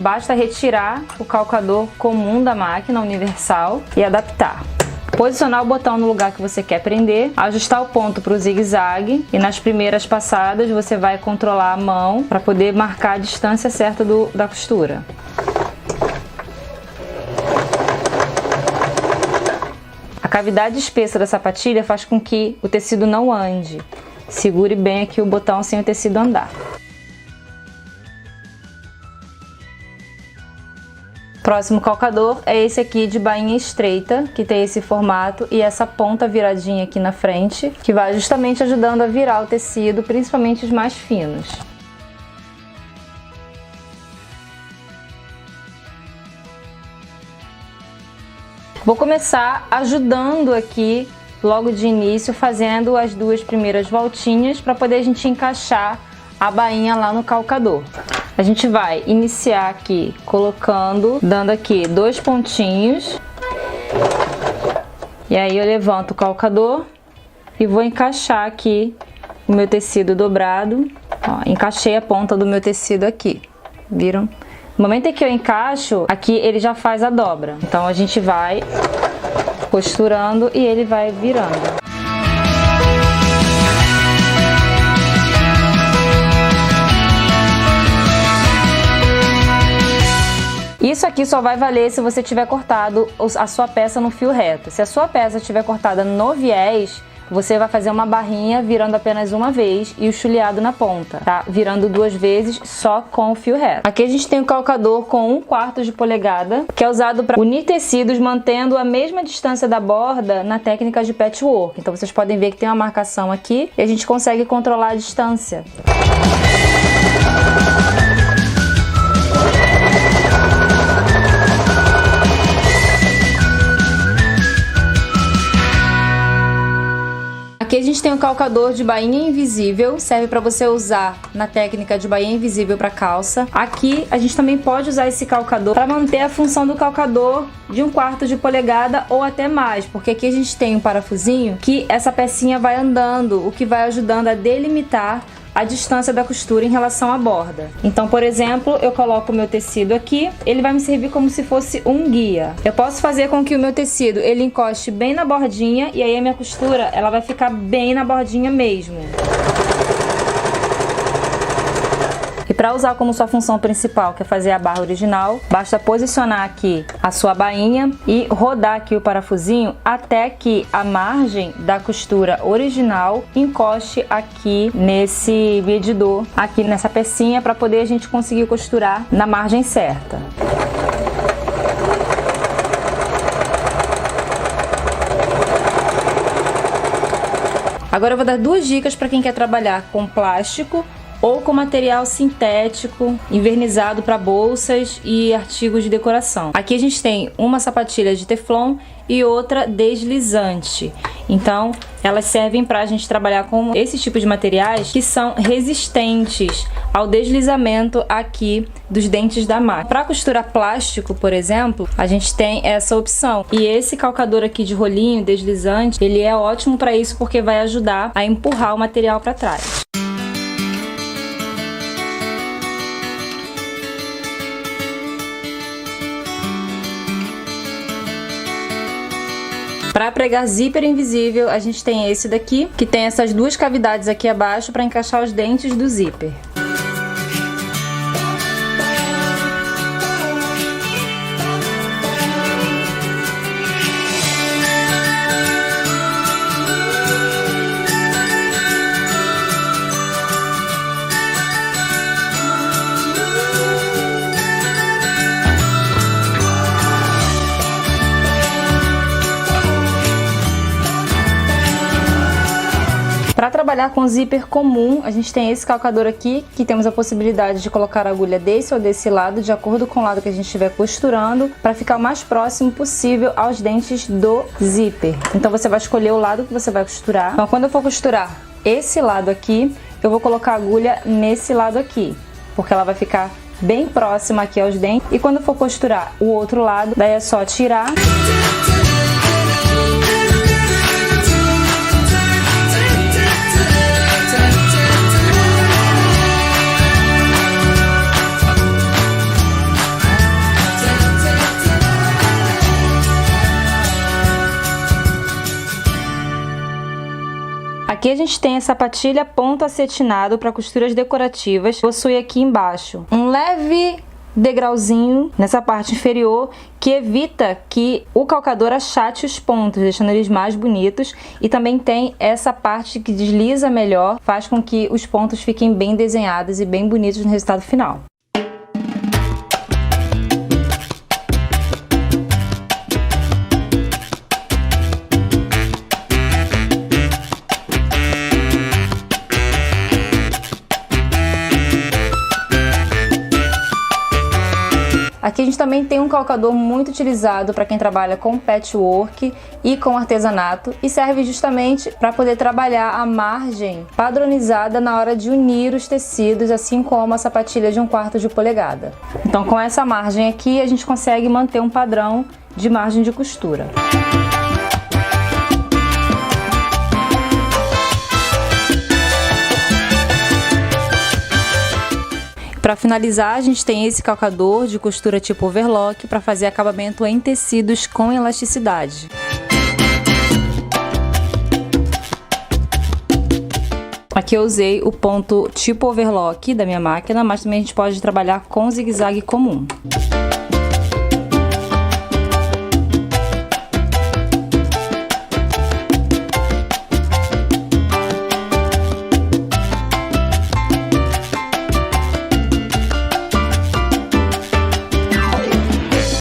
basta retirar o calcador comum da máquina universal e adaptar. Posicionar o botão no lugar que você quer prender, ajustar o ponto para o zigue-zague e nas primeiras passadas você vai controlar a mão para poder marcar a distância certa da costura. A cavidade espessa da sapatilha faz com que o tecido não ande. Segure bem aqui o botão sem o tecido andar. Próximo calcador é esse aqui de bainha estreita, que tem esse formato e essa ponta viradinha aqui na frente, que vai justamente ajudando a virar o tecido, principalmente os mais finos. Vou começar ajudando aqui, logo de início, fazendo as duas primeiras voltinhas para poder a gente encaixar a bainha lá no calcador. A gente vai iniciar aqui colocando, dando aqui 2 pontinhos. E aí eu levanto o calcador e vou encaixar aqui o meu tecido dobrado. Ó, encaixei a ponta do meu tecido aqui, viram? No momento em que eu encaixo, aqui ele já faz a dobra. Então a gente vai costurando e ele vai virando. Isso aqui só vai valer se você tiver cortado a sua peça no fio reto. Se a sua peça estiver cortada no viés, você vai fazer uma barrinha virando apenas uma vez e o chuleado na ponta, tá? Virando 2 vezes só com o fio reto. Aqui a gente tem o calcador com 1/4 de polegada, que é usado para unir tecidos mantendo a mesma distância da borda na técnica de patchwork. Então vocês podem ver que tem uma marcação aqui e a gente consegue controlar a distância. Aqui a gente tem o calcador de bainha invisível, serve para você usar na técnica de bainha invisível para calça. Aqui a gente também pode usar esse calcador para manter a função do calcador de 1/4 de polegada ou até mais, porque aqui a gente tem um parafusinho que essa pecinha vai andando, o que vai ajudando a delimitar a distância da costura em relação à borda. Então, por exemplo, eu coloco o meu tecido aqui, ele vai me servir como se fosse um guia. Eu posso fazer com que o meu tecido ele encoste bem na bordinha e aí a minha costura ela vai ficar bem na bordinha mesmo. E para usar como sua função principal, que é fazer a barra original, basta posicionar aqui a sua bainha e rodar aqui o parafusinho até que a margem da costura original encoste aqui nesse medidor, aqui nessa pecinha, para poder a gente conseguir costurar na margem certa. Agora eu vou dar 2 dicas para quem quer trabalhar com plástico ou com material sintético, envernizado para bolsas e artigos de decoração. Aqui a gente tem uma sapatilha de teflon e outra deslizante. Então, elas servem para a gente trabalhar com esse tipo de materiais que são resistentes ao deslizamento aqui dos dentes da máquina. Para costurar plástico, por exemplo, a gente tem essa opção. E esse calcador aqui de rolinho deslizante, ele é ótimo para isso porque vai ajudar a empurrar o material para trás. Para pregar zíper invisível, a gente tem esse daqui, que tem essas 2 cavidades aqui abaixo para encaixar os dentes do zíper. Para trabalhar com zíper comum, a gente tem esse calcador aqui, que temos a possibilidade de colocar a agulha desse ou desse lado, de acordo com o lado que a gente estiver costurando, para ficar o mais próximo possível aos dentes do zíper. Então você vai escolher o lado que você vai costurar. Então quando eu for costurar esse lado aqui, eu vou colocar a agulha nesse lado aqui, porque ela vai ficar bem próxima aqui aos dentes. E quando eu for costurar o outro lado, daí é só tirar. Aqui a gente tem a sapatilha ponto acetinado para costuras decorativas. Possui aqui embaixo um leve degrauzinho nessa parte inferior que evita que o calcador achate os pontos, deixando eles mais bonitos, e também tem essa parte que desliza melhor, faz com que os pontos fiquem bem desenhados e bem bonitos no resultado final. Aqui a gente também tem um calcador muito utilizado para quem trabalha com patchwork e com artesanato, e serve justamente para poder trabalhar a margem padronizada na hora de unir os tecidos, assim como a sapatilha de 1/4 de polegada. Então, com essa margem aqui a gente consegue manter um padrão de margem de costura. Para finalizar, a gente tem esse calcador de costura tipo overlock para fazer acabamento em tecidos com elasticidade. Aqui eu usei o ponto tipo overlock da minha máquina, mas também a gente pode trabalhar com zigue-zague comum.